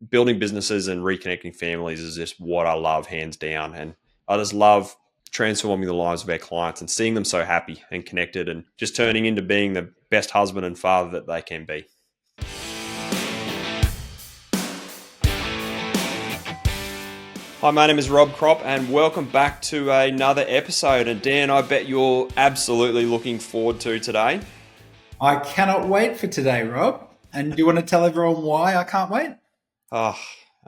building businesses and reconnecting families is just what I love, hands down. And I just love transforming the lives of our clients and seeing them so happy and connected and just turning into being the best husband and father that they can be. Hi, my name is Rob Kropp, and welcome back to another episode. And Dan, I bet you're absolutely looking forward to today. I cannot wait for today, Rob. And do you want to tell everyone why I can't wait? Oh,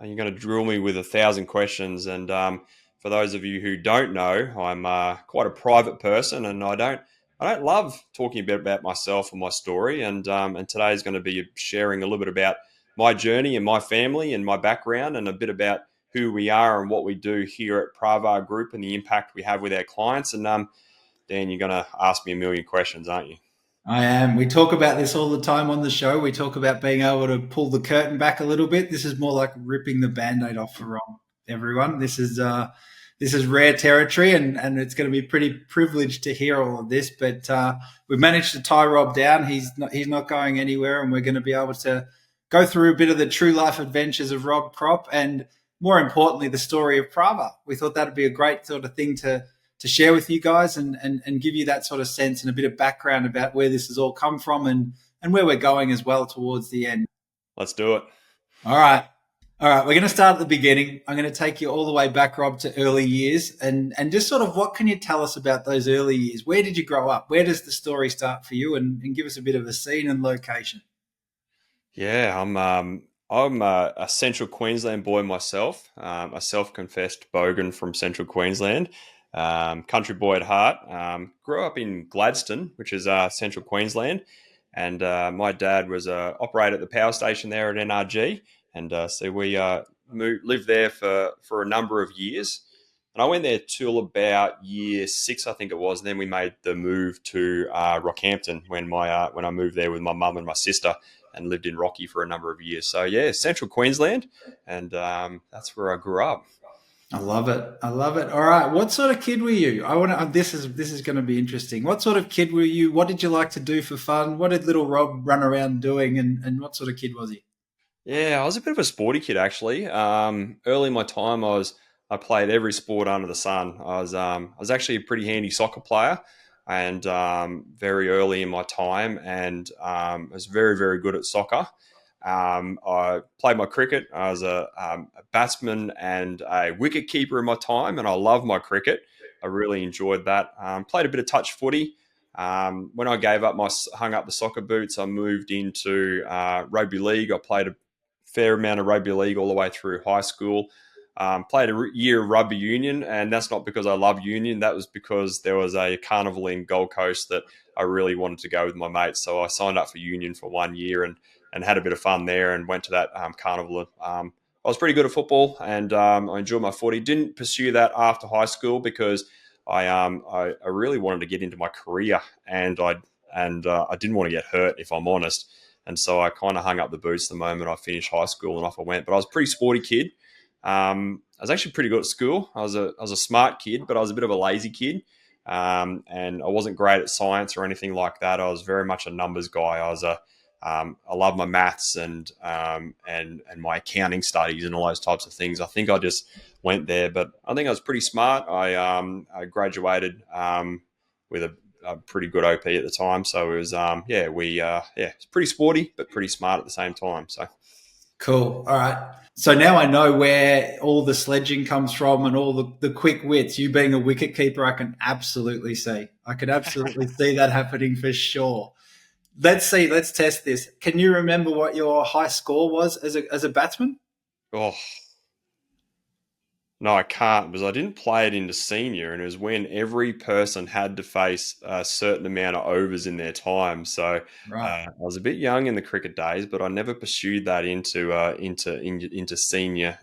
you're going to drill me with 1,000 questions. And for those of you who don't know, I'm quite a private person, and I don't love talking a bit about myself and my story. And today is going to be sharing a little bit about my journey and my family and my background, and a bit about who we are and what we do here at Pravar Group and the impact we have with our clients. And Dan, you're going to ask me a million questions, aren't you? I am. We talk about this all the time on the show. We talk about being able to pull the curtain back a little bit. This is more like ripping the Band-Aid off for Rob, everyone. This is rare territory, and it's going to be pretty privileged to hear all of this. But we've managed to tie Rob down. He's not going anywhere, and we're going to be able to go through a bit of the true life adventures of Rob Kropp, and more importantly, the story of Pravar. We thought that'd be a great sort of thing to share with you guys, and give you that sort of sense and a bit of background about where this has all come from, and where we're going as well towards the end. Let's do it. All right. All right. We're going to start at the beginning. I'm going to take you all the way back, Rob, to early years, and just sort of what can you tell us about those early years? Where did you grow up? Where does the story start for you? And give us a bit of a scene and location. Yeah, I'm a Central Queensland boy myself, a self-confessed bogan from Central Queensland, country boy at heart. Grew up in Gladstone, which is Central Queensland, and my dad was a operator at the power station there at NRG, and so we lived there for a number of years. And I went there till about year six, I think it was. And then we made the move to Rockhampton when I moved there with my mum and my sister, and lived in Rocky for a number of years. So yeah, Central Queensland, and that's where I grew up. I love it. I love it. All right. What sort of kid were you? I want to. This is going to be interesting. What sort of kid were you? What did you like to do for fun? What did little Rob run around doing? And what sort of kid was he? Yeah, I was a bit of a sporty kid actually. Early in my time, I played every sport under the sun. I was actually a pretty handy soccer player, and very early in my time, and I was very very good at soccer. I played my cricket. I was a batsman and a wicket keeper in my time, and I love my cricket. I really enjoyed that. Played a bit of touch footy. When I gave up hung up the soccer boots, I moved into rugby league. I played a fair amount of rugby league all the way through high school. Played a year of rugby union, and that's not because I love union. That was because there was a carnival in Gold Coast that I really wanted to go with my mates. So I signed up for union for 1 year, and had a bit of fun there, and went to that carnival. I was pretty good at football, and I enjoyed my footy. Didn't pursue that after high school because I really wanted to get into my career, and I didn't want to get hurt, if I'm honest. And so I kind of hung up the boots the moment I finished high school, and off I went. But I was a pretty sporty kid. I was actually pretty good at school. I was a smart kid, but I was a bit of a lazy kid. And I wasn't great at science or anything like that. I was very much a numbers guy. I love my maths and my accounting studies and all those types of things. I think I just went there, but I think I was pretty smart. I graduated with a pretty good OP at the time, so it was it's pretty sporty but pretty smart at the same time. So Cool. All right. So now I know where all the sledging comes from and all the quick wits. You being a wicket keeper, I can absolutely see. I can absolutely see that happening for sure. Let's see. Let's test this. Can you remember what your high score was as a batsman? oh, no, I can't, because I didn't play it into senior, and it was when every person had to face a certain amount of overs in their time. So Right. I was a bit young in the cricket days, but I never pursued that into senior.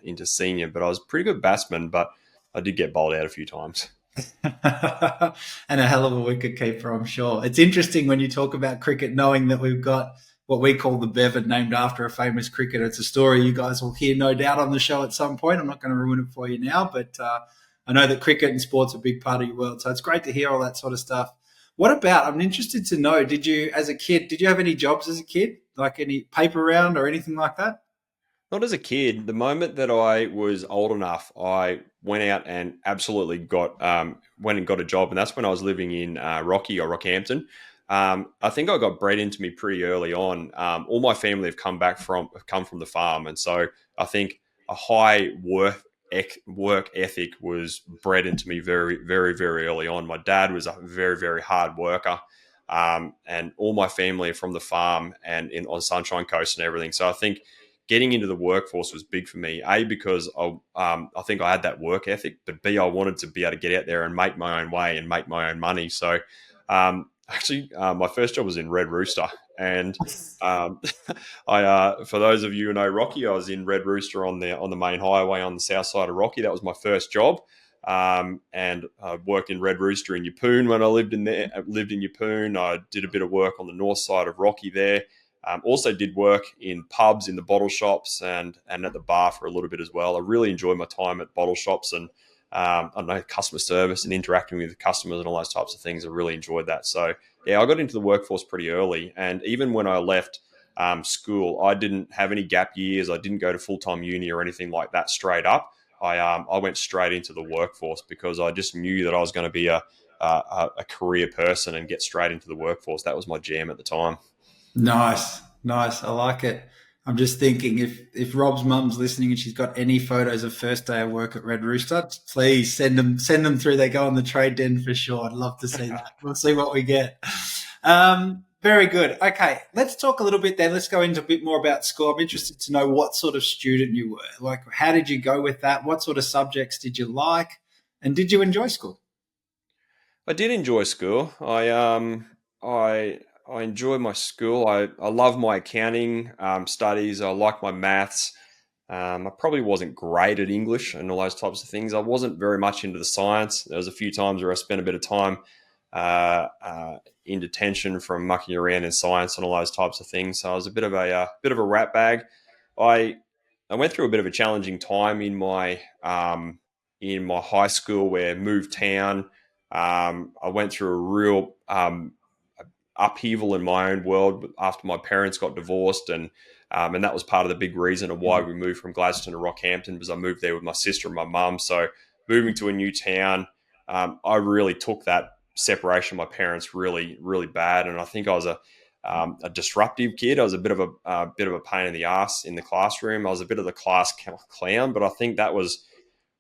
But I was a pretty good batsman, but I did get bowled out a few times. And a hell of a wicket keeper, I'm sure. It's interesting when you talk about cricket, knowing that we've got what we call the Bevan, named after a famous cricketer. It's a story you guys will hear, no doubt, on the show at some point. I'm not going to ruin it for you now, but I know that cricket and sport's a big part of your world. So it's great to hear all that sort of stuff. What about, I'm interested to know, as a kid, did you have any jobs as a kid? Like any paper round or anything like that? Not as a kid. The moment that I was old enough, I went out and absolutely went and got a job, and that's when I was living in Rocky or Rockhampton. I think I got bred into me pretty early on. All my family have come from the farm, and so I think a high work ethic was bred into me very, very, very early on. My dad was a very, very hard worker. And all my family are from the farm and on Sunshine Coast and everything. So I think getting into the workforce was big for me. A, because I think I had that work ethic, but B, I wanted to be able to get out there and make my own way and make my own money. So my first job was in Red Rooster, and um, for those of you who know Rocky, I was in Red Rooster on the main highway on the south side of Rocky. That was my first job. And I worked in Red Rooster in Yeppoon when I lived in there. I lived in Yeppoon. I did a bit of work on the north side of Rocky there. Also did work in pubs, in the bottle shops, and at the bar for a little bit as well. I really enjoyed my time at bottle shops and I don't know, customer service and interacting with the customers and all those types of things. I really enjoyed that. So yeah, I got into the workforce pretty early, and even when I left school, I didn't have any gap years. I didn't go to full time uni or anything like that. Straight up, I went straight into the workforce because I just knew that I was going to be a career person and get straight into the workforce. That was my jam at the time. Nice, nice. I like it. I'm just thinking if Rob's mum's listening and she's got any photos of first day of work at Red Rooster, please send them through. They go on the trade den for sure. I'd love to see that. We'll see what we get. Very good. Okay, let's talk a little bit then. Let's go into a bit more about school. I'm interested to know what sort of student you were. Like, how did you go with that? What sort of subjects did you like? And did you enjoy school? I did enjoy school. I enjoy my school. I love my accounting studies. I like my maths. I probably wasn't great at English and all those types of things. I wasn't very much into the science. There was a few times where I spent a bit of time in detention from mucking around in science and all those types of things. So I was a bit of a rat bag. I I went through a bit of a challenging time in my high school where I moved town. I went through a real upheaval in my own world after my parents got divorced, and that was part of the big reason of why we moved from Gladstone to Rockhampton, because I moved there with my sister and my mum. So moving to a new town, I really took that separation of my parents really really bad, and I think I was a disruptive kid. I was a bit of a pain in the ass in the classroom. I was a bit of the class clown, but I think that was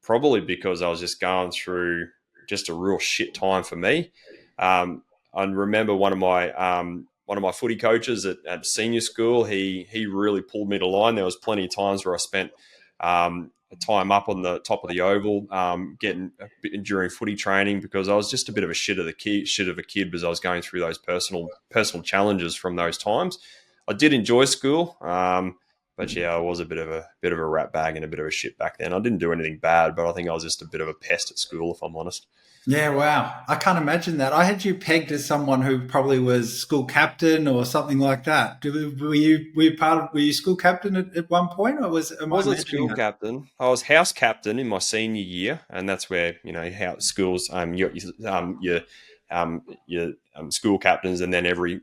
probably because I was just going through just a real shit time for me. I remember one of my footy coaches at senior school. He really pulled me to line. There was plenty of times where I spent time up on the top of the oval, getting during footy training, because I was just a bit of a shit of a kid because I was going through those personal challenges from those times. I did enjoy school, but yeah, I was a bit of a rat bag and a bit of a shit back then. I didn't do anything bad, but I think I was just a bit of a pest at school, if I'm honest. Yeah, wow. I can't imagine that. I had you pegged as someone who probably was school captain or something like that. Were you school captain at one point, or am I Wasn't imagining school that? captain. I was house captain in my senior year, and that's where how schools your school captains, and then every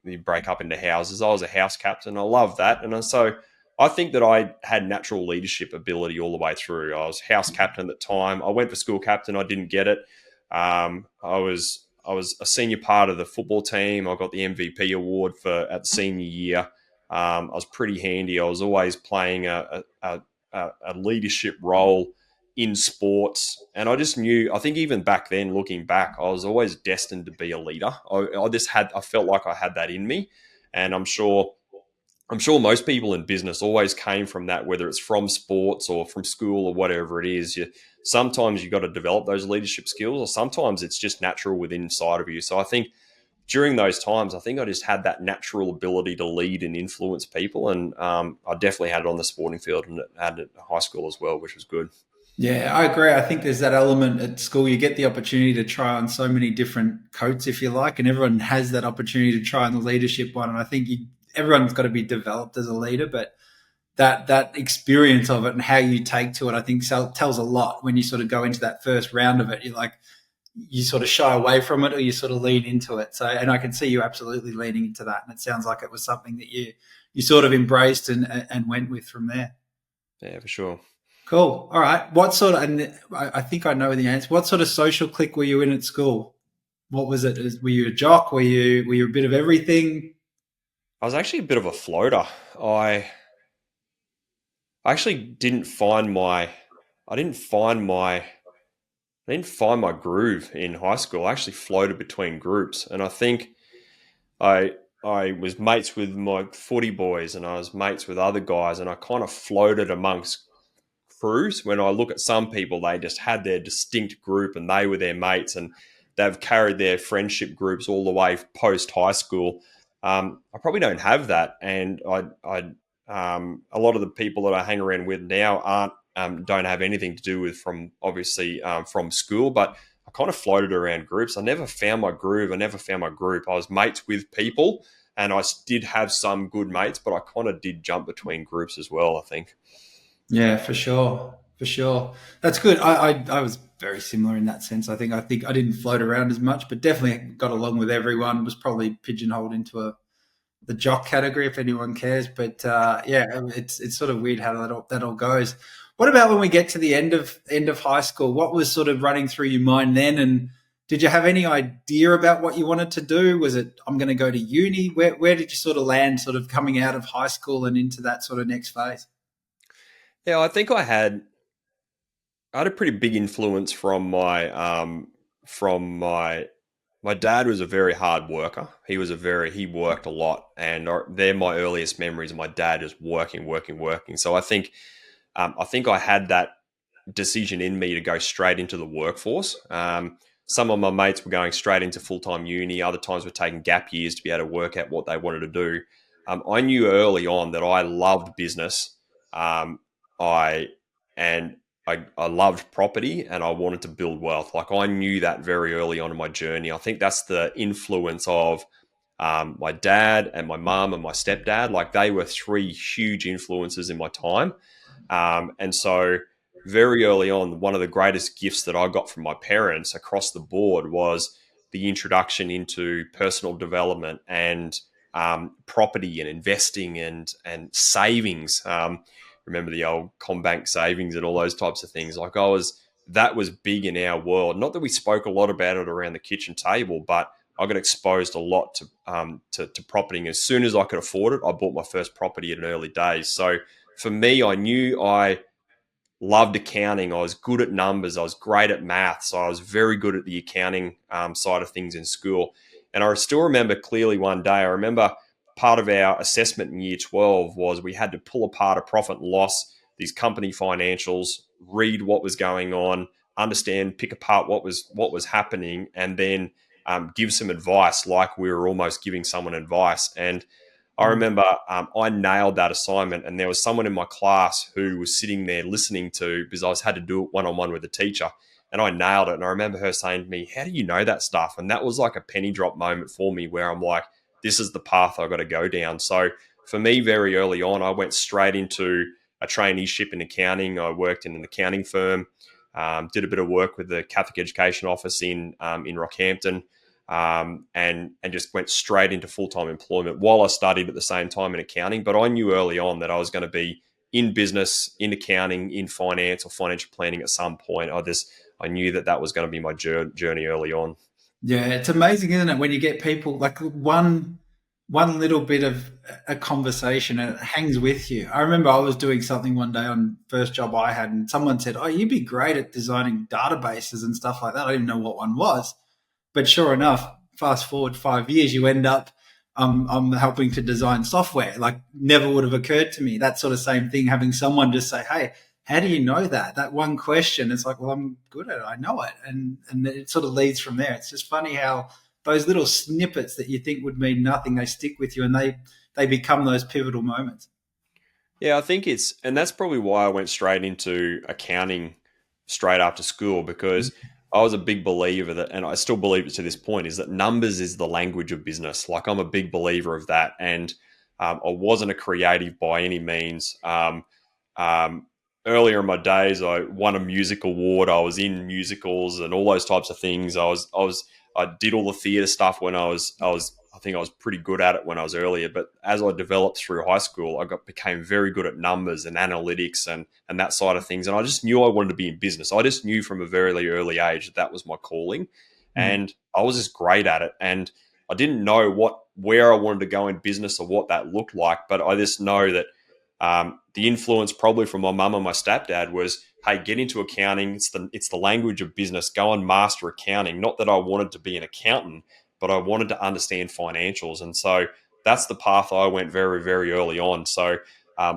you break up into houses. I was a house captain. I love that, and so I think that I had natural leadership ability all the way through. I was house captain at the time. I went for school captain. I didn't get it. I was a senior part of the football team. I got the MVP award for at the senior year. I was pretty handy. I was always playing a leadership role in sports, and I just knew. I think even back then, looking back, I was always destined to be a leader. I felt like I had that in me, and I'm sure most people in business always came from that, whether it's from sports or from school or whatever it is. Sometimes you got to develop those leadership skills, or sometimes it's just natural within inside of you. So I think during those times, I think I just had that natural ability to lead and influence people, and I definitely had it on the sporting field and had it at high school as well, which was good. Yeah, I agree. I think there's that element at school. You get the opportunity to try on so many different coats, if you like, and everyone has that opportunity to try on the leadership one. And I think everyone's got to be developed as a leader, but that experience of it and how you take to it, I think tells a lot when you sort of go into that first round of it. You're like, you sort of shy away from it or you sort of lean into it. So, and I can see you absolutely leaning into that. And it sounds like it was something that you sort of embraced and went with from there. Yeah, for sure. Cool. All right. What sort of, and I think I know the answer. What sort of social clique were you in at school? What was it? Were you a jock? Were you a bit of everything? I was actually a bit of a floater. I I actually didn't find my I didn't find my I didn't find my groove in high school. I actually floated between groups, and I think I I was mates with my footy boys, and I was mates with other guys, and I kind of floated amongst crews. When I look at some people, they just had their distinct group, and they were their mates, and they've carried their friendship groups all the way post high school. I probably don't have that, and a lot of the people that I hang around with now aren't don't have anything to do with from obviously from school, but I kind of floated around groups. I never found my groove. I never found my group. I was mates with people, and I did have some good mates, but I kind of did jump between groups as well, I think. Yeah, for sure, for sure. That's good. I was very similar in that sense. I think I didn't float around as much, but definitely got along with everyone. Was probably pigeonholed into the jock category if anyone cares. But yeah, it's sort of weird how that all goes. What about when we get to the end of high school? What was sort of running through your mind then? And did you have any idea about what you wanted to do? Was it I'm going to go to uni? Where did you sort of land, sort of coming out of high school and into that sort of next phase? Yeah, I think I had a pretty big influence from my dad was a very hard worker. He worked a lot, and they're my earliest memories of my dad just working, working, working. So I think I had that decision in me to go straight into the workforce. Some of my mates were going straight into full time uni. Other times were taking gap years to be able to work out what they wanted to do. I knew early on that I loved business. Um, I and I loved property, and I wanted to build wealth. Like I knew that very early on in my journey. I think that's the influence of my dad and my mum and my stepdad. Like they were three huge influences in my time. And so, very early on, one of the greatest gifts that I got from my parents across the board was the introduction into personal development and property and investing and savings. Remember the old Combank savings and all those types of things. Like I was, that was big in our world. Not that we spoke a lot about it around the kitchen table, but I got exposed a lot to property. As soon as I could afford it, I bought my first property at an early days. So for me, I knew I loved accounting. I was good at numbers. I was great at maths. So I was very good at the accounting side of things in school. And I still remember clearly one day, I remember part of our assessment in year 12 was we had to pull apart a profit and loss, these company financials, read what was going on, understand, pick apart what was happening, and then give some advice like we were almost giving someone advice. And I remember I nailed that assignment, and there was someone in my class who was sitting there listening to because I was had to do it one on one with the teacher, and I nailed it. And I remember her saying to me, "How do you know that stuff?" And that was like a penny drop moment for me, where I'm like, "This is the path I got to go down." So for me, very early on, I went straight into a traineeship in accounting. I worked in an accounting firm, did a bit of work with the Catholic Education Office in Rockhampton, and just went straight into full time employment while I studied at the same time in accounting. But I knew early on that I was going to be in business, in accounting, in finance or financial planning at some point. I knew that that was going to be my journey early on. Yeah, it's amazing, isn't it, when you get people like one little bit of a conversation and it hangs with you. I remember I was doing something one day on first job I had, and someone said, "Oh, you'd be great at designing databases and stuff like that." I didn't know what one was, but sure enough, fast forward 5 years, you end up I'm helping to design software. Like never would have occurred to me. That sort of same thing, having someone just say, "Hey, how do you know that?" That one question, it's like, well, I'm good at it. I know it. And it sort of leads from there. It's just funny how those little snippets that you think would mean nothing, they stick with you and they become those pivotal moments. Yeah, I think and that's probably why I went straight into accounting straight after school because I was a big believer that, and I still believe it to this point, is that numbers is the language of business. Like I'm a big believer of that. And I wasn't a creative by any means. Um, Earlier in my days, I won a music award. I was in musicals and all those types of things. I did all the theatre stuff when I was I think I was pretty good at it when I was earlier, but as I developed through high school, became very good at numbers and analytics and that side of things. And I just knew I wanted to be in business. I just knew from a very early age that that was my calling, Mm. and I was just great at it. And I didn't know where I wanted to go in business or what that looked like, but I just know that the influence probably from my mum and my stepdad was, hey, get into accounting. It's the language of business. Go and master accounting. Not that I wanted to be an accountant, but I wanted to understand financials. And so that's the path I went very early on. So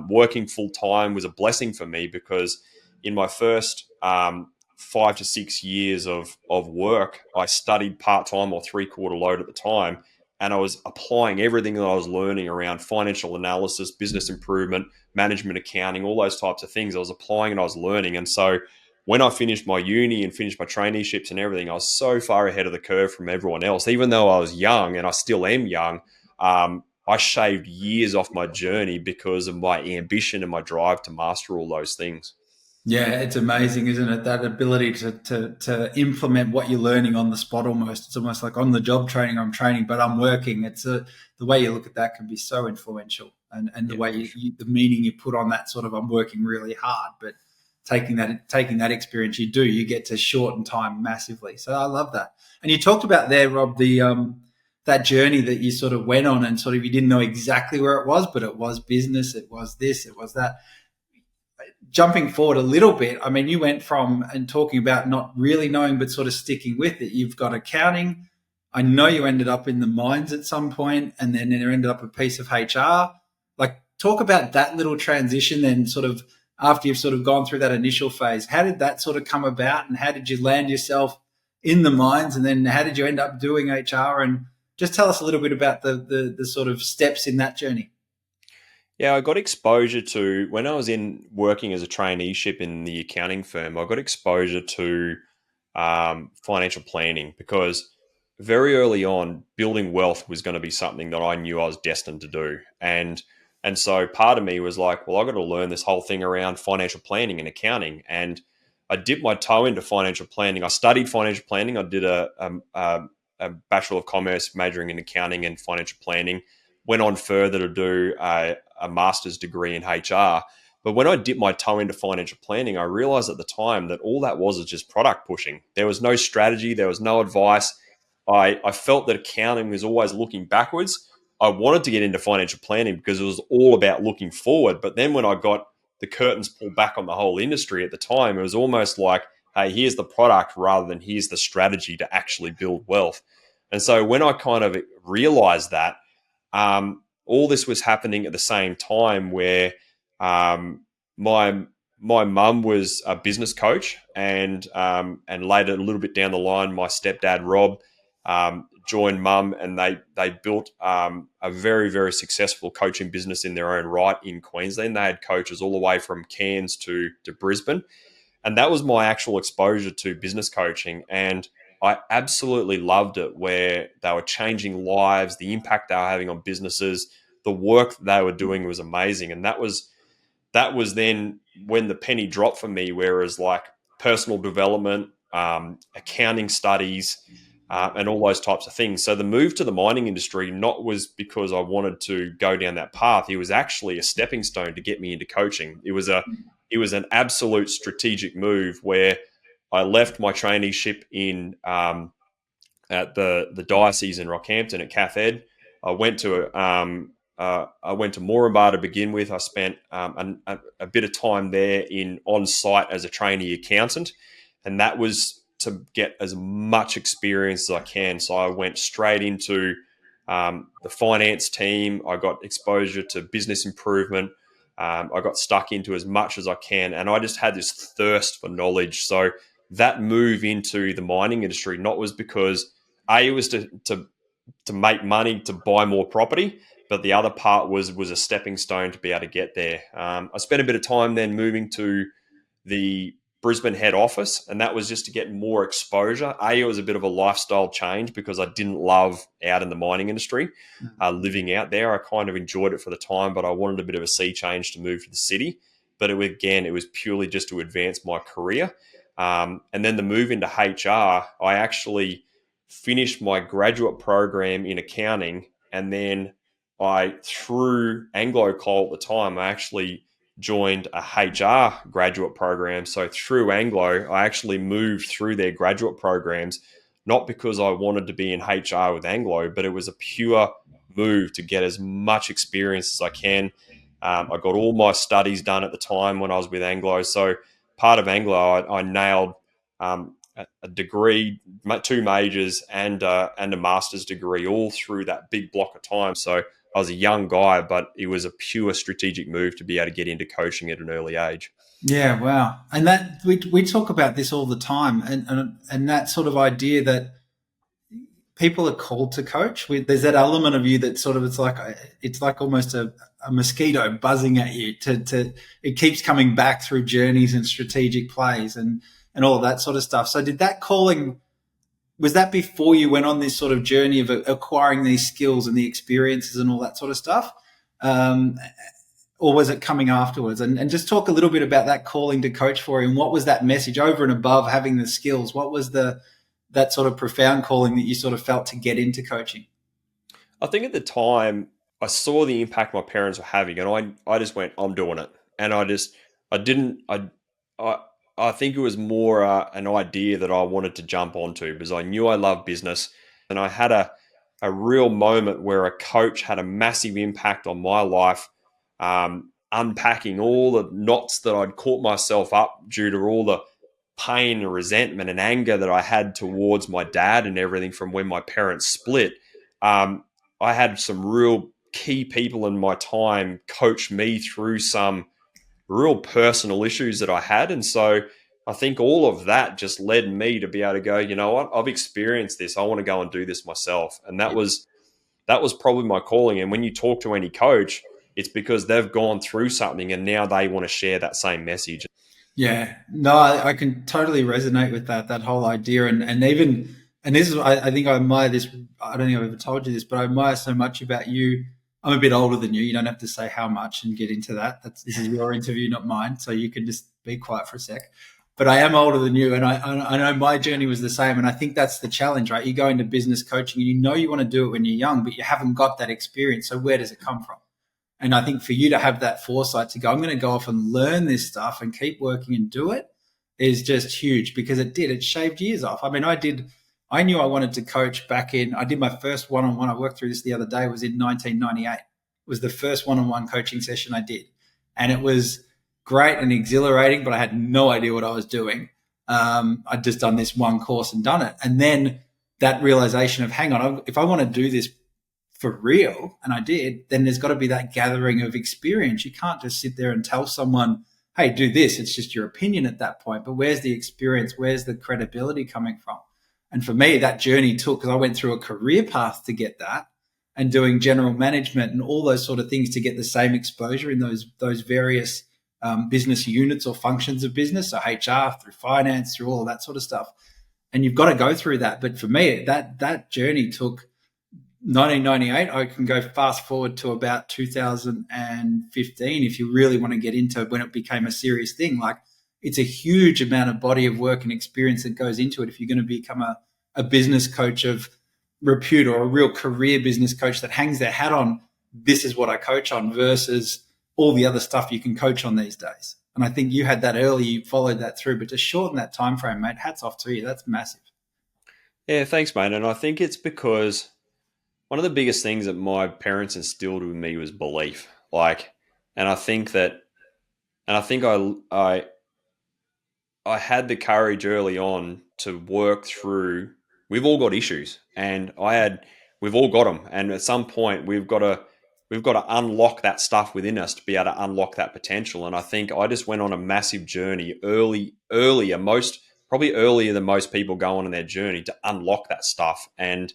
working full time was a blessing for me, because in my first 5 to 6 years of work, I studied part time or 3/4 load at the time. And I was applying everything that I was learning around financial analysis, business improvement, management accounting, all those types of things. I was applying and I was learning. And so when I finished my uni and finished my traineeships and everything, I was so far ahead of the curve from everyone else. Even though I was young, and I still am young, I shaved years off my journey because of my ambition and my drive to master all those things. Yeah, it's amazing, isn't it? That ability to implement what you're learning on the spot almost. It's almost like on the job training, I'm training, but I'm working. The way you look at that can be so influential, and the Yeah, way for sure. the meaning you put on that sort of I'm working really hard, but taking that experience you get to shorten time massively. So I love that. And you talked about there, Rob, the that journey that you sort of went on, and sort of you didn't know exactly where it was, but it was business, it was this, it was that. Jumping forward a little bit, I mean, you went from and talking about not really knowing, but sort of sticking with it. You've got accounting. I know you ended up in the mines at some point, and then there ended up a piece of HR. Like, talk about that little transition. Then, sort of after you've sort of gone through that initial phase, how did that sort of come about, and how did you land yourself in the mines, and then how did you end up doing HR? And just tell us a little bit about the sort of steps in that journey. Yeah, I got exposure to, when I was in working as a traineeship in the accounting firm, I got exposure to financial planning, because very early on, building wealth was going to be something that I knew I was destined to do. And so part of me was like, well, I got to learn this whole thing around financial planning and accounting. And I dipped my toe into financial planning. I studied financial planning. I did a Bachelor of Commerce majoring in accounting and financial planning. Went on further to do a master's degree in HR. But when I dipped my toe into financial planning, I realized at the time that all that was just product pushing. There was no strategy, there was no advice. I felt that accounting was always looking backwards. I wanted to get into financial planning because it was all about looking forward. But then when I got the curtains pulled back on the whole industry at the time, it was almost like, hey, here's the product rather than here's the strategy to actually build wealth. And so when I kind of realized that, all this was happening at the same time, where um, my my mum was a business coach, and later, a little bit down the line, my stepdad Rob joined mum, and they built a very successful coaching business in their own right in Queensland. They had coaches all the way from Cairns to Brisbane, and that was my actual exposure to business coaching. And I absolutely loved it, where they were changing lives, the impact they were having on businesses, the work that they were doing was amazing. And that was then when the penny dropped for me, whereas like personal development, accounting studies, and all those types of things. So the move to the mining industry not was because I wanted to go down that path. It was actually a stepping stone to get me into coaching. It was an absolute strategic move, where I left my traineeship in at the diocese in Rockhampton at Cath I went to Moranbah to begin with. I spent a bit of time there in on site as a trainee accountant, and that was to get as much experience as I can. So I went straight into the finance team. I got exposure to business improvement. I got stuck into as much as I can, and I just had this thirst for knowledge. So that move into the mining industry not was because it was to make money to buy more property, but the other part was a stepping stone to be able to get there. I spent a bit of time then moving to the Brisbane head office, and that was just to get more exposure. It was a bit of a lifestyle change because I didn't love out in the mining industry, living out there. I kind of enjoyed it for the time, but I wanted a bit of a sea change to move to the city. But it was purely just to advance my career. And then the move into HR, I actually finished my graduate program in accounting And then through Anglo Cole at the time, I actually joined a HR graduate program. So through Anglo, I actually moved through their graduate programs, not because I wanted to be in HR with Anglo, but it was a pure move to get as much experience as I can. I got all my studies done at the time when I was with Anglo. So part of Anglo, I nailed a degree, two majors, and a master's degree all through that big block of time. So I was a young guy, but it was a pure strategic move to be able to get into coaching at an early age. Yeah, wow. And that we talk about this all the time, and that sort of idea that people are called to coach. There's that element of you that sort of it's like almost a mosquito buzzing at you. To it keeps coming back through journeys and strategic plays and all of that sort of stuff. So did that calling, was that before you went on this sort of journey of acquiring these skills and the experiences and all that sort of stuff? Or was it coming afterwards? And just talk a little bit about that calling to coach for you, and what was that message over and above having the skills? What was that sort of profound calling that you sort of felt to get into coaching? I think at the time I saw the impact my parents were having, and I just went, I'm doing it. And I didn't, I, I think it was more an idea that I wanted to jump onto because I knew I loved business, and I had a real moment where a coach had a massive impact on my life, unpacking all the knots that I'd caught myself up due to all the pain and resentment and anger that I had towards my dad and everything from when my parents split. Um, I had some real key people in my time coach me through some real personal issues that I had. And so I think all of that just led me to be able to go, you know what, I've experienced this. I want to go and do this myself. And that was probably my calling. And when you talk to any coach, it's because they've gone through something and now they want to share that same message. Yeah, no, I can totally resonate with that whole idea, and even, and this is, I think I admire this. I don't think I've ever told you this, but I admire so much about you. I'm a bit older than you. You don't have to say how much and get into that. This is your interview, not mine, so you can just be quiet for a sec. But I am older than you, and I know my journey was the same, and I think that's the challenge, right? You go into business coaching, and you know you want to do it when you're young, but you haven't got that experience. So where does it come from? And I think for you to have that foresight to go, I'm going to go off and learn this stuff and keep working and do it is just huge, because it shaved years off. I mean, I knew I wanted to coach I did my first one-on-one. I worked through this the other day, was in 1998. It was the first one-on-one coaching session I did. And it was great and exhilarating, but I had no idea what I was doing. I'd just done this one course and done it. And then that realization of, hang on, if I want to do this for real, and I did, then there's got to be that gathering of experience. You can't just sit there and tell someone, hey, do this. It's just your opinion at that point. But where's the experience? Where's the credibility coming from? And for me, that journey took, because I went through a career path to get that, and doing general management and all those sort of things to get the same exposure in those various business units or functions of business. So HR, through finance, through all of that sort of stuff. And you've got to go through that. But for me, that journey took 1998. I can go fast forward to about 2015 if you really want to get into when it became a serious thing. Like, it's a huge amount of body of work and experience that goes into it if you're going to become a business coach of repute, or a real career business coach that hangs their hat on, this is what I coach on, versus all the other stuff you can coach on these days. And I think you had that early, you followed that through, but to shorten that time frame, mate, hats off to you. That's massive. Yeah, thanks, mate. And I think it's because one of the biggest things that my parents instilled in me was belief. Like, and I think that, and I think I had the courage early on to work through. We've all got issues, and we've all got them. And at some point, we've got to unlock that stuff within us to be able to unlock that potential. And I think I just went on a massive journey probably earlier than most people go on in their journey to unlock that stuff. And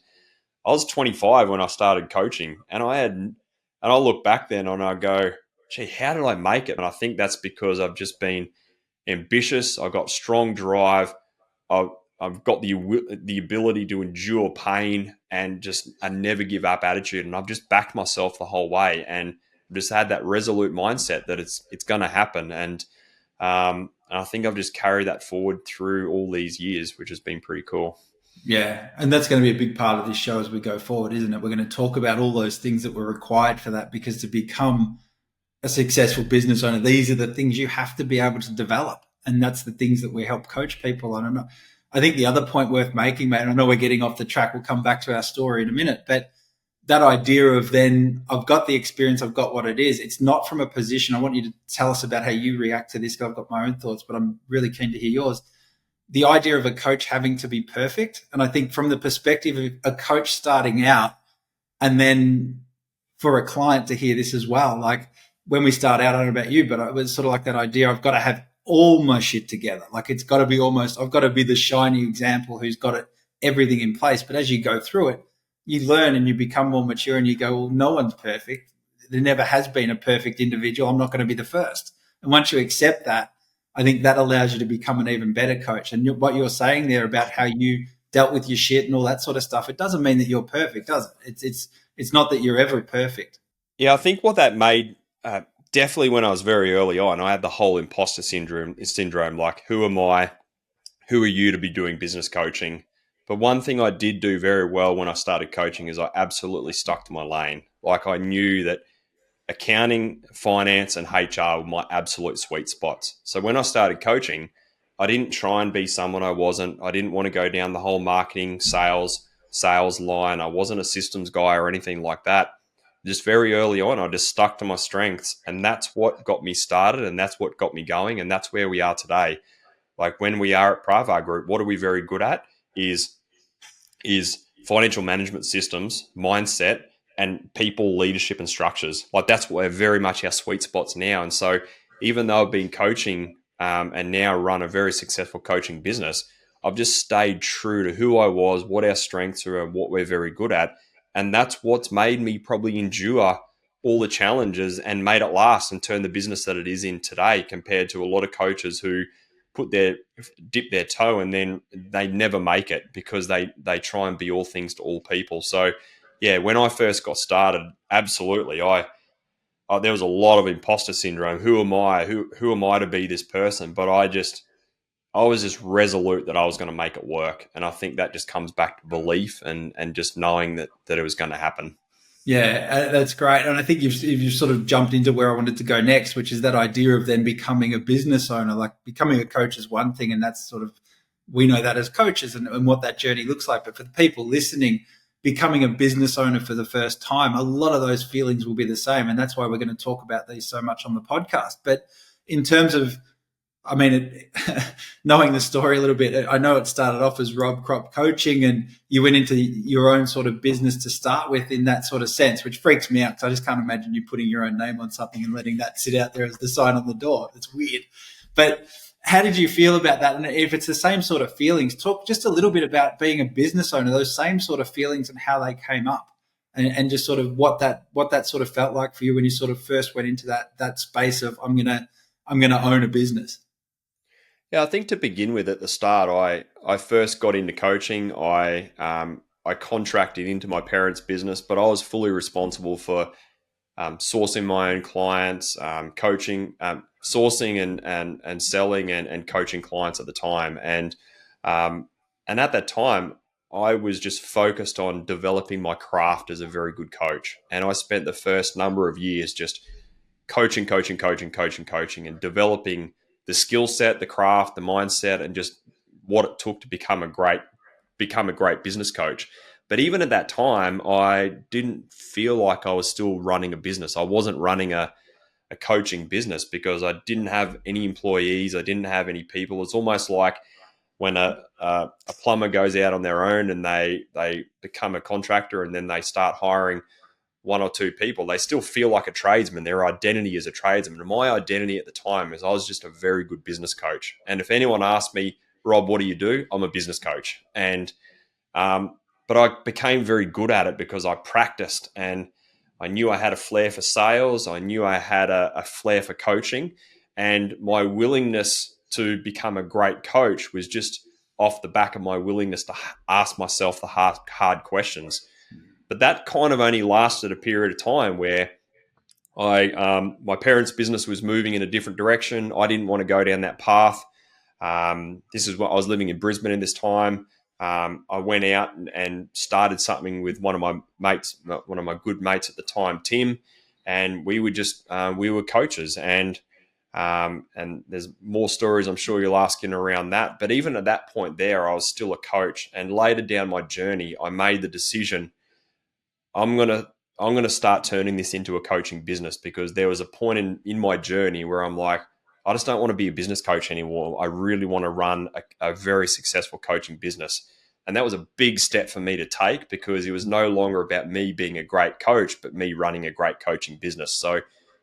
I was 25 when I started coaching, and I look back then and I go, gee, how did I make it? And I think that's because I've just been ambitious. I've got strong drive. I've, I've got the ability to endure pain and just a never give up attitude. And I've just backed myself the whole way, and just had that resolute mindset that it's going to happen. And I think I've just carried that forward through all these years, which has been pretty cool. Yeah, and that's going to be a big part of this show as we go forward, isn't it? We're going to talk about all those things that were required for that, because to become a successful business owner, these are the things you have to be able to develop. And that's the things that we help coach people on. I think the other point worth making, mate, and I know we're getting off the track, we'll come back to our story in a minute, but that idea of then I've got the experience, I've got what it is. It's not from a position. I want you to tell us about how you react to this. I've got my own thoughts, but I'm really keen to hear yours. The idea of a coach having to be perfect. And I think from the perspective of a coach starting out, and then for a client to hear this as well, like when we start out, I don't know about you, but it was sort of like that idea I've got to have all my shit together. Like it's got to be almost, I've got to be the shiny example who's got it, everything in place. But as you go through it, you learn and you become more mature and you go, well, no one's perfect. There never has been a perfect individual. I'm not going to be the first. And once you accept that, I think that allows you to become an even better coach. And what you're saying there about how you dealt with your shit and all that sort of stuff, it doesn't mean that you're perfect, does it? It's not that you're ever perfect. Yeah, I think what that made definitely when I was very early on, I had the whole imposter syndrome. Like, who am I? Who are you to be doing business coaching? But one thing I did do very well when I started coaching is I absolutely stuck to my lane. Like, I knew that accounting, finance, and HR were my absolute sweet spots. So when I started coaching, I didn't try and be someone I wasn't. I didn't want to go down the whole marketing, sales line. I wasn't a systems guy or anything like that. Just very early on, I just stuck to my strengths, and that's what got me started, and that's what got me going, and that's where we are today. Like when we are at Pravar Group, what are we very good at is is financial management systems, mindset, and people, leadership, and structures. Like that's where very much our sweet spots now. And so, even though I've been coaching and now run a very successful coaching business, I've just stayed true to who I was, what our strengths are, and what we're very good at. And that's what's made me probably endure all the challenges and made it last and turn the business that it is in today compared to a lot of coaches who put their dip their toe and then they never make it because they try and be all things to all people. So yeah, when I first got started, absolutely, I there was a lot of imposter syndrome. Who am I? Who am I to be this person? But I was just resolute that I was going to make it work, and I think that just comes back to belief and just knowing that it was going to happen. Yeah, that's great. And I think you've sort of jumped into where I wanted to go next, which is that idea of then becoming a business owner. Like becoming a coach is one thing, and that's sort of, we know that as coaches and what that journey looks like. But for the people listening, becoming a business owner for the first time, a lot of those feelings will be the same. And that's why we're going to talk about these so much on the podcast. But in terms of, I mean, knowing the story a little bit, I know it started off as Kropp coaching, and you went into your own sort of business to start with in that sort of sense, which freaks me out because I just can't imagine you putting your own name on something and letting that sit out there as the sign on the door. It's weird. But how did you feel about that? And if it's the same sort of feelings, talk just a little bit about being a business owner, those same sort of feelings and how they came up. And just sort of what that sort of felt like for you when you sort of first went into that space of I'm gonna own a business. Yeah, I think to begin with, at the start, I first got into coaching. I contracted into my parents' business, but I was fully responsible for sourcing my own clients, coaching, sourcing and selling and coaching clients at the time. Um, and at that time, I was just focused on developing my craft as a very good coach. And I spent the first number of years just coaching, and developing the skill set, the craft, the mindset, and just what it took to become a great business coach. But even at that time, I didn't feel like I was still running a business. I wasn't running a coaching business because I didn't have any employees. I didn't have any people. It's almost like when a plumber goes out on their own and they become a contractor and then they start hiring one or two people, they still feel like a tradesman. Their identity is a tradesman. And my identity at the time is I was just a very good business coach. And if anyone asked me, Rob, what do you do? I'm a business coach. And um, but I became very good at it because I practiced and I knew I had a flair for sales. I knew I had a flair for coaching, and my willingness to become a great coach was just off the back of my willingness to ask myself the hard questions. But that kind of only lasted a period of time where my parents' business was moving in a different direction. I didn't want to go down that path. This is what I was living in Brisbane in this time. I went out and started something with one of my mates, one of my good mates at the time, Tim, and we were just we were coaches, and there's more stories I'm sure you'll ask in around that. But even at that point there, I was still a coach, and later down my journey, I made the decision I'm gonna I'm gonna start turning this into a coaching business because there was a point in my journey where I'm like, I just don't want to be a business coach anymore. I really want to run a very successful coaching business. And that was a big step for me to take because it was no longer about me being a great coach, but me running a great coaching business. So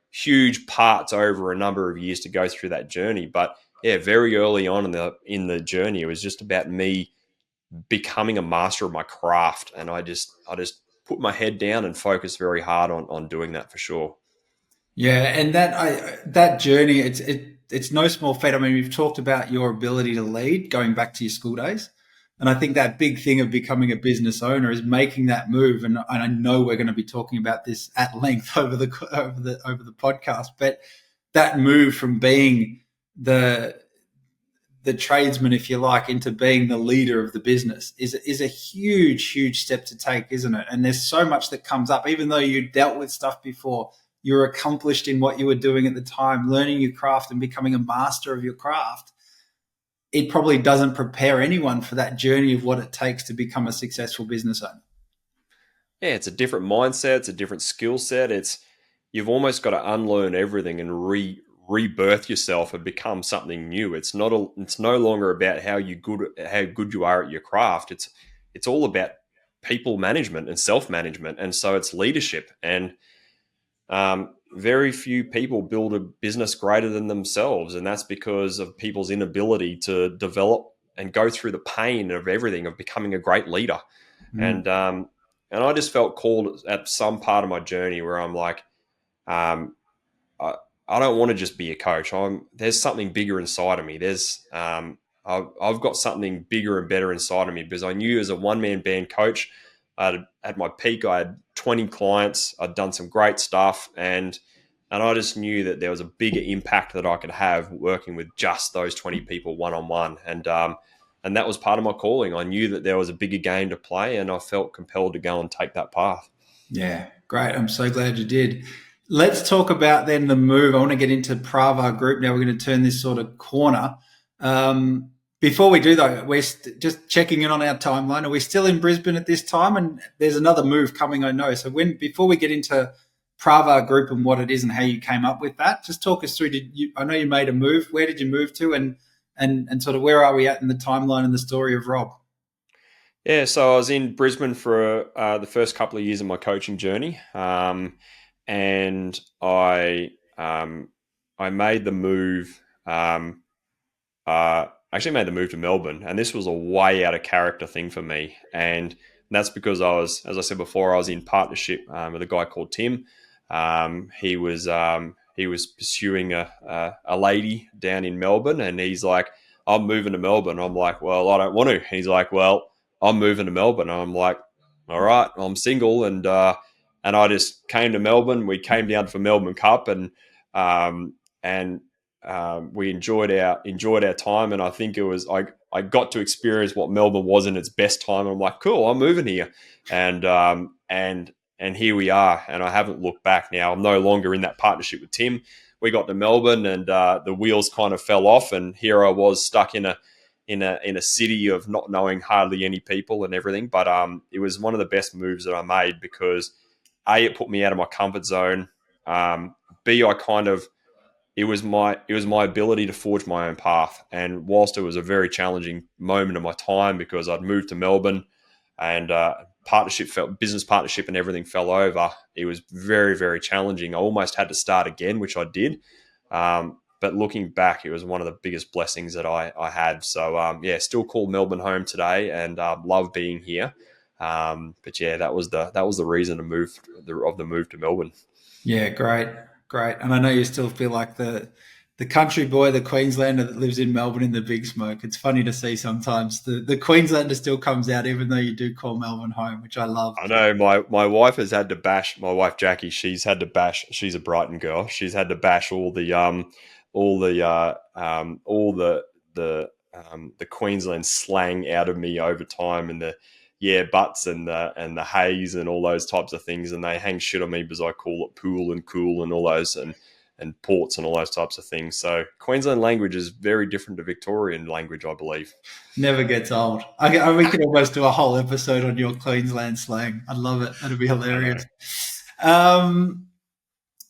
huge parts over a number of years to go through that journey. But yeah, very early on in the journey, it was just about me becoming a master of my craft, and I just put my head down and focused very hard on doing that for sure. Yeah, and that journey, it's no small feat. I mean, we've talked about your ability to lead going back to your school days, and I think that big thing of becoming a business owner is making that move. And I know we're going to be talking about this at length over the podcast, but that move from being the the tradesman, if you like, into being the leader of the business is a huge step to take, isn't it? And there's so much that comes up, even though you dealt with stuff before, you're accomplished in what you were doing at the time, learning your craft and becoming a master of your craft. It probably doesn't prepare anyone for that journey of what it takes to become a successful business owner. Yeah, it's a different mindset, it's a different skill set. It's you've almost got to unlearn everything and rebirth yourself and become something new. It's no longer about how good you are at your craft. It's all about people management and self management, and so it's leadership. And very few people build a business greater than themselves, and that's because of people's inability to develop and go through the pain of everything of becoming a great leader. Mm. And I just felt called at some part of my journey where I'm like, um, I don't want to just be a coach. There's something bigger inside of me. I've got something bigger and better inside of me because I knew as a one man band coach, at my peak, I had 20 clients. I'd done some great stuff, and I just knew that there was a bigger impact that I could have working with just those 20 people one on one, and that was part of my calling. I knew that there was a bigger game to play, and I felt compelled to go and take that path. Yeah, great. I'm so glad you did. Let's talk about then the move. I want to get into Pravar Group now. We're going to turn this sort of corner. Before we do, though, we're just checking in on our timeline. Are we still in Brisbane at this time? And there's another move coming, I know. So before we get into Pravar Group and what it is and how you came up with that, just talk us through. I know you made a move. Where did you move to, and sort of where are we at in the timeline and the story of Rob? Yeah, so I was in Brisbane for the first couple of years of my coaching journey, and I made the move. Actually made the move to Melbourne, and this was a way out of character thing for me, and that's because as I said before, I was in partnership with a guy called Tim. He was pursuing a lady down in Melbourne, and he's like, "I'm moving to Melbourne." I'm like, "Well, I don't want to." He's like, "Well, I'm moving to Melbourne." I'm like, "All right, I'm single," and I just came to Melbourne. We came down for Melbourne Cup, um, and we enjoyed our time, and I think it was I got to experience what Melbourne was in its best time. I'm like, cool, I'm moving here, and and here we are, and I haven't looked back. Now I'm no longer in that partnership with Tim. We got to Melbourne, and the wheels kind of fell off, and here I was stuck in a city of not knowing hardly any people and everything. But it was one of the best moves that I made because a it put me out of my comfort zone. B I kind of it was my ability to forge my own path. And whilst it was a very challenging moment of my time because I'd moved to Melbourne and business partnership and everything fell over, it was very challenging. I almost had to start again, which I did. But looking back, it was one of the biggest blessings that I had. So yeah, still call Melbourne home today, and love being here. But yeah, that was the reason of the move to Melbourne. Yeah, great, great. And I know you still feel like the country boy, the Queenslander that lives in Melbourne in the big smoke. It's funny to see sometimes the Queenslander still comes out, even though you do call Melbourne home, which I love. I know my wife has had to bash my wife Jackie. She's had to bash. She's a Brighton girl. She's had to bash all the the Queensland slang out of me over time, and the yeah buts and the haze and all those types of things, and they hang shit on me because I call it pool and cool and all those and ports and all those types of things. So Queensland language is very different to Victorian language, I believe. Never gets old. We could almost do a whole episode on your Queensland slang. I'd love it. That'd be I know. hilarious. Um,